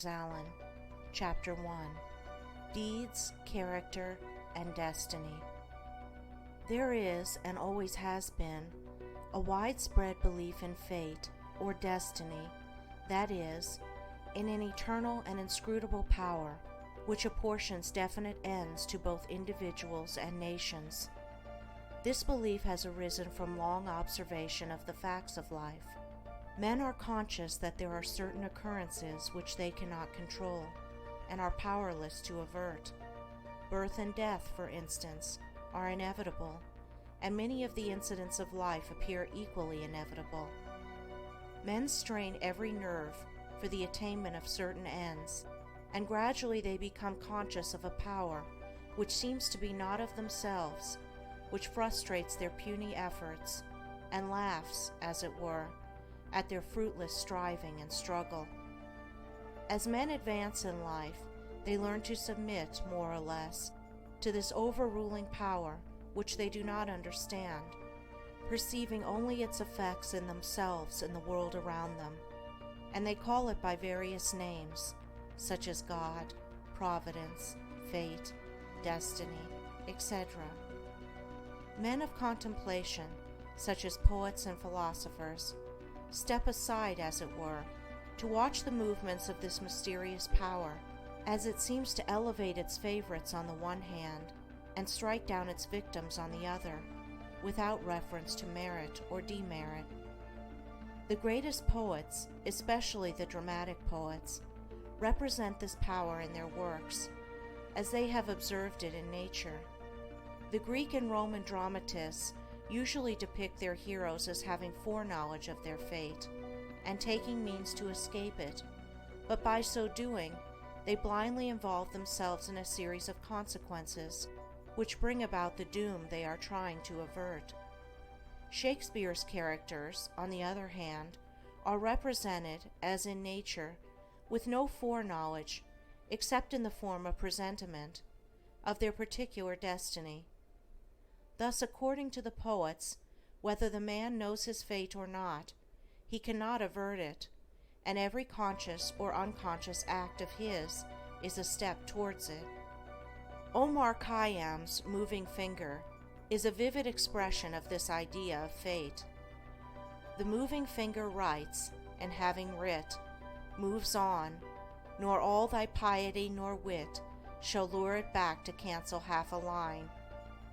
Allen, Chapter 1, Deeds, Character, and Destiny. There is, and always has been, a widespread belief in fate, or destiny, that is, in an eternal and inscrutable power, which apportions definite ends to both individuals and nations. This belief has arisen from long observation of the facts of life. Men are conscious that there are certain occurrences which they cannot control, and are powerless to avert. Birth and death, for instance, are inevitable, and many of the incidents of life appear equally inevitable. Men strain every nerve for the attainment of certain ends, and gradually they become conscious of a power which seems to be not of themselves, which frustrates their puny efforts, and laughs, as it were, at their fruitless striving and struggle. As men advance in life, they learn to submit, more or less, to this overruling power which they do not understand, perceiving only its effects in themselves and the world around them, and they call it by various names, such as God, Providence, Fate, Destiny, etc. Men of contemplation, such as poets and philosophers, step aside, as it were, to watch the movements of this mysterious power, as it seems to elevate its favorites on the one hand and strike down its victims on the other, without reference to merit or demerit. The greatest poets, especially the dramatic poets, represent this power in their works, as they have observed it in nature. The Greek and Roman dramatists usually depict their heroes as having foreknowledge of their fate, and taking means to escape it, but by so doing, they blindly involve themselves in a series of consequences, which bring about the doom they are trying to avert. Shakespeare's characters, on the other hand, are represented, as in nature, with no foreknowledge, except in the form of presentiment, of their particular destiny. Thus, according to the poets, whether the man knows his fate or not, he cannot avert it, and every conscious or unconscious act of his is a step towards it. Omar Khayyam's moving finger is a vivid expression of this idea of fate. The moving finger writes, and having writ, moves on, nor all thy piety nor wit shall lure it back to cancel half a line,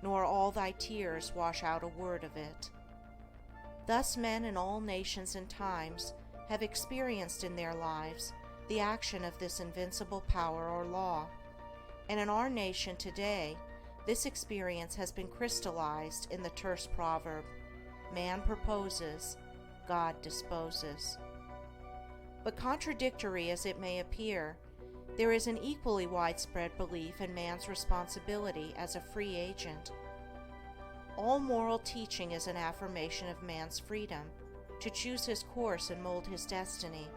nor all thy tears wash out a word of it. Thus men in all nations and times have experienced in their lives the action of this invincible power or law, and in our nation today this experience has been crystallized in the terse proverb, "Man proposes, God disposes." But contradictory as it may appear, there is an equally widespread belief in man's responsibility as a free agent. All moral teaching is an affirmation of man's freedom to choose his course and mold his destiny,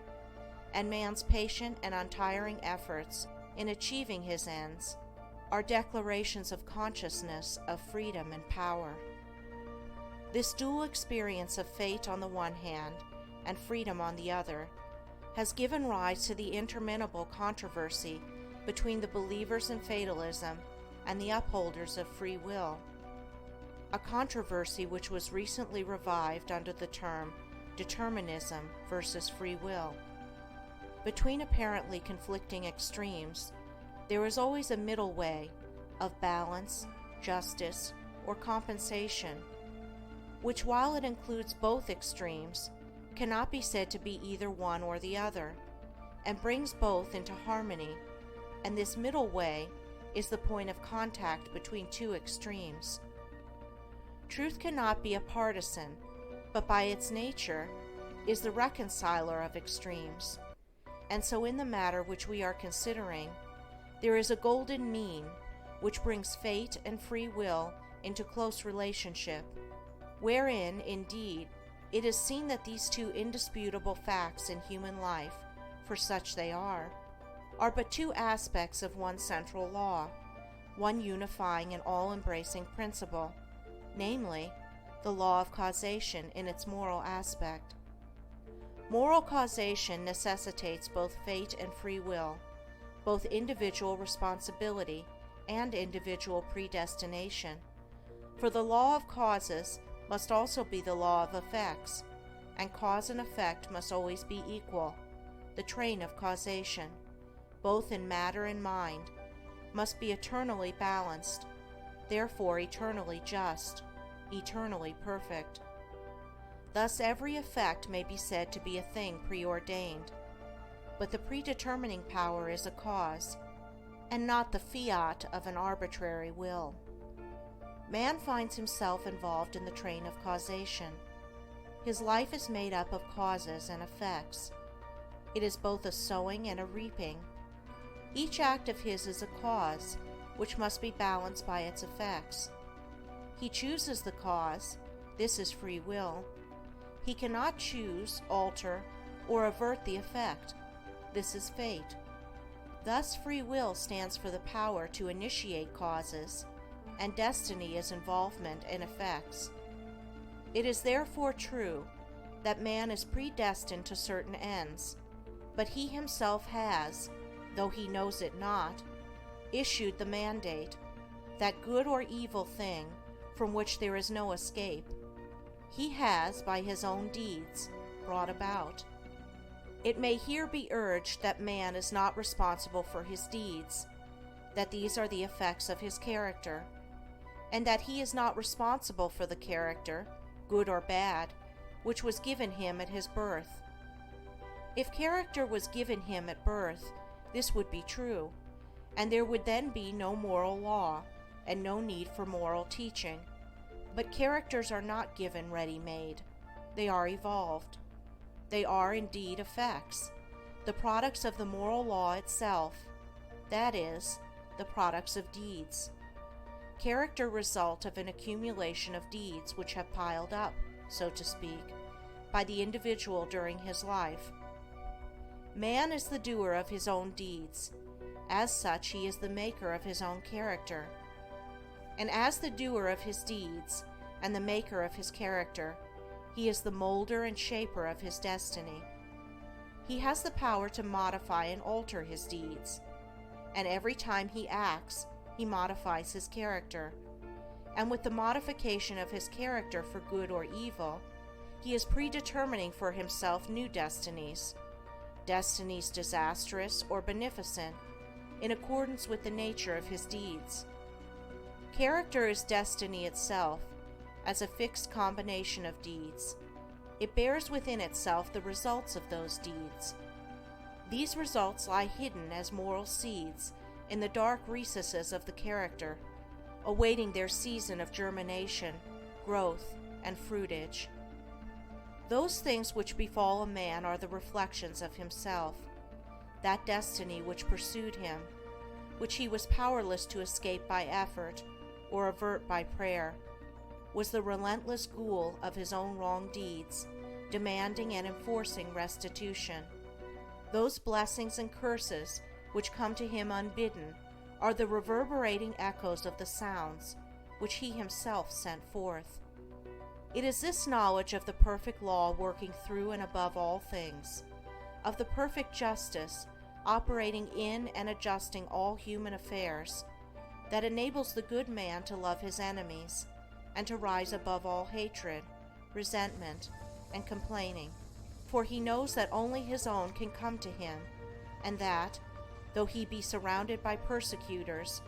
and man's patient and untiring efforts in achieving his ends are declarations of consciousness of freedom and power. This dual experience of fate on the one hand and freedom on the other has given rise to the interminable controversy between the believers in fatalism and the upholders of free will, a controversy which was recently revived under the term determinism versus free will. Between apparently conflicting extremes, there is always a middle way of balance, justice, or compensation, which, while it includes both extremes, cannot be said to be either one or the other, and brings both into harmony, and this middle way is the point of contact between two extremes. Truth cannot be a partisan, but by its nature is the reconciler of extremes, and so in the matter which we are considering, there is a golden mean which brings fate and free will into close relationship, wherein, indeed, it is seen that these two indisputable facts in human life, for such they are but two aspects of one central law, one unifying and all-embracing principle, namely, the law of causation in its moral aspect. Moral causation necessitates both fate and free will, both individual responsibility and individual predestination. For the law of causes must also be the law of effects, and cause and effect must always be equal. The train of causation, both in matter and mind, must be eternally balanced, therefore eternally just, eternally perfect. Thus every effect may be said to be a thing preordained, but the predetermining power is a cause, and not the fiat of an arbitrary will. Man finds himself involved in the train of causation. His life is made up of causes and effects. It is both a sowing and a reaping. Each act of his is a cause, which must be balanced by its effects. He chooses the cause, this is free will. He cannot choose, alter, or avert the effect, this is fate. Thus free will stands for the power to initiate causes, and destiny is involvement in effects. It is therefore true that man is predestined to certain ends, but he himself has, though he knows it not, issued the mandate, that good or evil thing from which there is no escape, he has, by his own deeds, brought about. It may here be urged that man is not responsible for his deeds, that these are the effects of his character, and that he is not responsible for the character, good or bad, which was given him at his birth. If character was given him at birth, this would be true, and there would then be no moral law, and no need for moral teaching. But characters are not given ready-made. They are evolved. They are indeed effects, the products of the moral law itself, that is, the products of deeds. Character result of an accumulation of deeds which have piled up, so to speak, by the individual during his life. Man is the doer of his own deeds. As such, he is the maker of his own character. And as the doer of his deeds and the maker of his character, he is the molder and shaper of his destiny. He has the power to modify and alter his deeds, and every time he acts, he modifies his character. And with the modification of his character for good or evil, he is predetermining for himself new destinies, destinies disastrous or beneficent, in accordance with the nature of his deeds. Character is destiny itself, as a fixed combination of deeds. It bears within itself the results of those deeds. These results lie hidden as moral seeds in the dark recesses of the character, awaiting their season of germination, growth, and fruitage. Those things which befall a man are the reflections of himself, that destiny which pursued him, which he was powerless to escape by effort or avert by prayer, was the relentless ghoul of his own wrong deeds, demanding and enforcing restitution. Those blessings and curses which come to him unbidden are the reverberating echoes of the sounds which he himself sent forth. It is this knowledge of the perfect law working through and above all things, of the perfect justice operating in and adjusting all human affairs, that enables the good man to love his enemies and to rise above all hatred, resentment, and complaining, for he knows that only his own can come to him, and that, though he be surrounded by persecutors,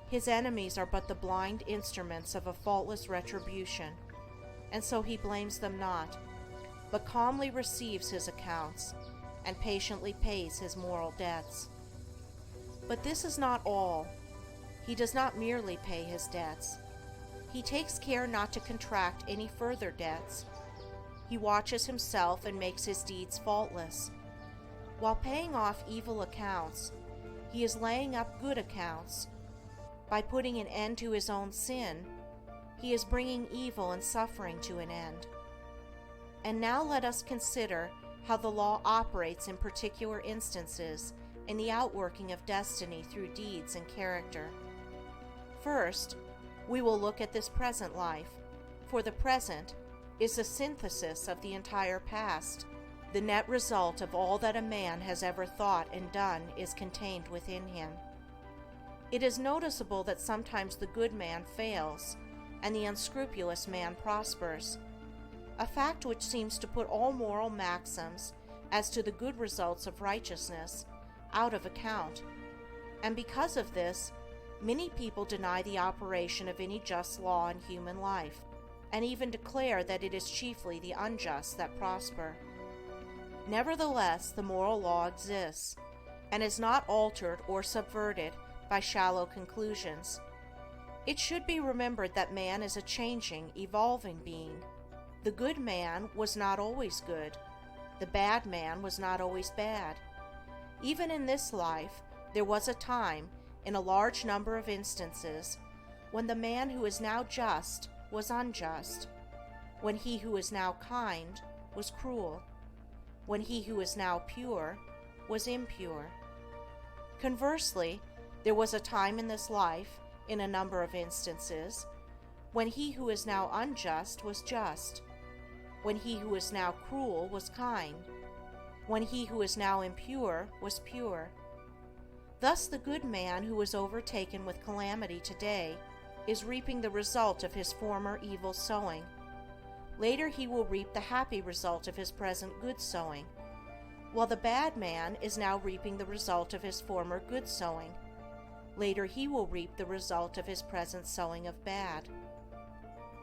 his enemies are but the blind instruments of a faultless retribution, and so he blames them not, but calmly receives his accounts, and patiently pays his moral debts. But this is not all. He does not merely pay his debts. He takes care not to contract any further debts. He watches himself and makes his deeds faultless. While paying off evil accounts, he is laying up good accounts. By putting an end to his own sin, he is bringing evil and suffering to an end. And now let us consider how the law operates in particular instances in the outworking of destiny through deeds and character. First, we will look at this present life, for the present is the synthesis of the entire past. The net result of all that a man has ever thought and done is contained within him. It is noticeable that sometimes the good man fails and the unscrupulous man prospers, a fact which seems to put all moral maxims as to the good results of righteousness out of account. And because of this, many people deny the operation of any just law in human life, and even declare that it is chiefly the unjust that prosper. Nevertheless, the moral law exists, and is not altered or subverted by shallow conclusions. It should be remembered that man is a changing, evolving being. The good man was not always good. The bad man was not always bad. Even in this life, there was a time, in a large number of instances, when the man who is now just was unjust, when he who is now kind was cruel, when he who is now pure was impure. Conversely, there was a time in this life, in a number of instances, when he who is now unjust was just, when he who is now cruel was kind, when he who is now impure was pure. Thus the good man who is overtaken with calamity today is reaping the result of his former evil sowing. Later he will reap the happy result of his present good sowing, while the bad man is now reaping the result of his former good sowing. Later he will reap the result of his present sowing of bad.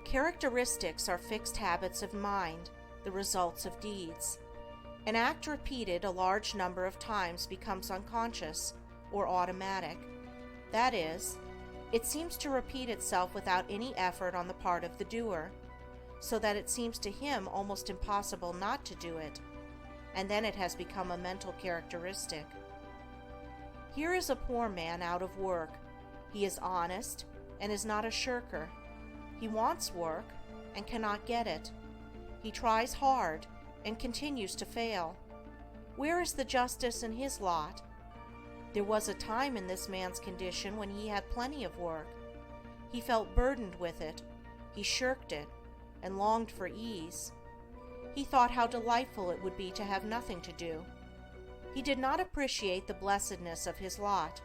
Characteristics are fixed habits of mind, the results of deeds. An act repeated a large number of times becomes unconscious or automatic. That is, it seems to repeat itself without any effort on the part of the doer, so that it seems to him almost impossible not to do it, and then it has become a mental characteristic. Here is a poor man out of work. He is honest and is not a shirker. He wants work and cannot get it. He tries hard and continues to fail. Where is the justice in his lot? There was a time in this man's condition when he had plenty of work. He felt burdened with it. He shirked it and longed for ease. He thought how delightful it would be to have nothing to do. He did not appreciate the blessedness of his lot.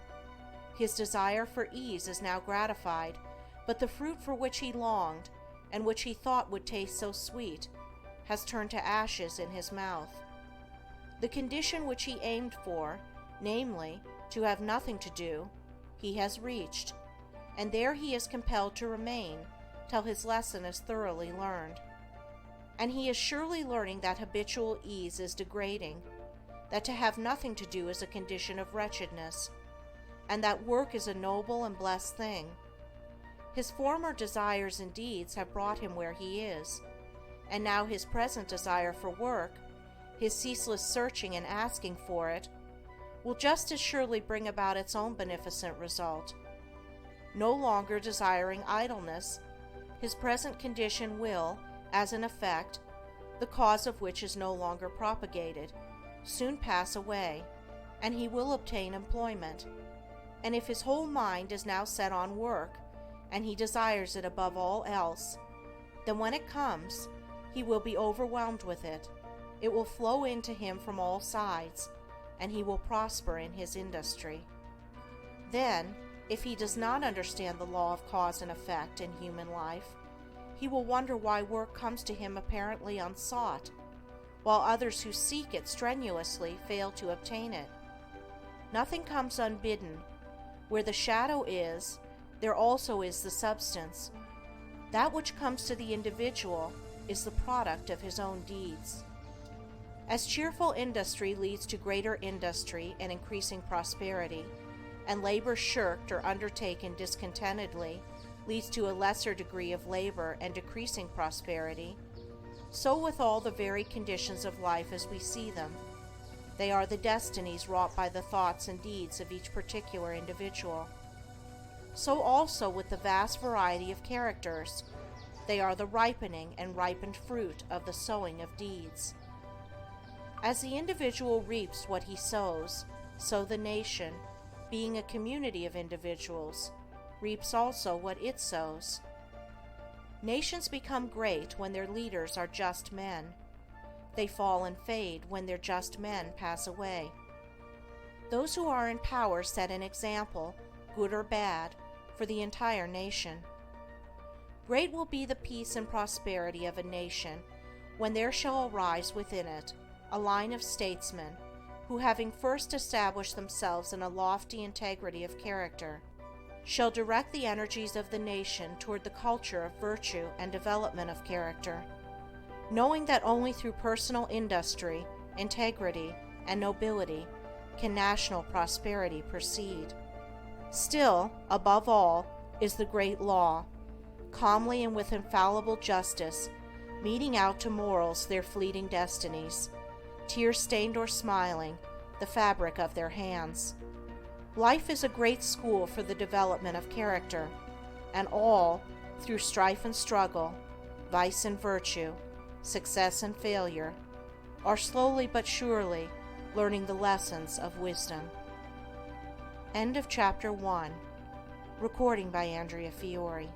His desire for ease is now gratified, but the fruit for which he longed, and which he thought would taste so sweet, has turned to ashes in his mouth. The condition which he aimed for, namely, to have nothing to do, he has reached, and there he is compelled to remain till his lesson is thoroughly learned. And he is surely learning that habitual ease is degrading, that to have nothing to do is a condition of wretchedness, and that work is a noble and blessed thing. His former desires and deeds have brought him where he is, and now his present desire for work, his ceaseless searching and asking for it, will just as surely bring about its own beneficent result. No longer desiring idleness, his present condition will, as an effect, the cause of which is no longer propagated, soon pass away, and he will obtain employment. And if his whole mind is now set on work, and he desires it above all else, then when it comes, he will be overwhelmed with it. It will flow into him from all sides, and he will prosper in his industry. Then, if he does not understand the law of cause and effect in human life, he will wonder why work comes to him apparently unsought, while others who seek it strenuously fail to obtain it. Nothing comes unbidden. Where the shadow is, there also is the substance. That which comes to the individual is the product of his own deeds. As cheerful industry leads to greater industry and increasing prosperity, and labor shirked or undertaken discontentedly leads to a lesser degree of labor and decreasing prosperity, so with all the varied conditions of life as we see them. They are the destinies wrought by the thoughts and deeds of each particular individual. So also with the vast variety of characters, they are the ripening and ripened fruit of the sowing of deeds. As the individual reaps what he sows, so the nation, being a community of individuals, reaps also what it sows. Nations become great when their leaders are just men. they fall and fade when their just men pass away. Those who are in power set an example, good or bad, for the entire nation. Great will be the peace and prosperity of a nation when there shall arise within it a line of statesmen who, having first established themselves in a lofty integrity of character, shall direct the energies of the nation toward the culture of virtue and development of character, knowing that only through personal industry, integrity, and nobility can national prosperity proceed. Still, above all, is the great law, calmly and with infallible justice, meting out to mortals their fleeting destinies, tear-stained or smiling, the fabric of their hands. Life is a great school for the development of character, and all, through strife and struggle, vice and virtue, success and failure, are slowly but surely learning the lessons of wisdom. End of chapter 1. Recording by Andrea Fiore.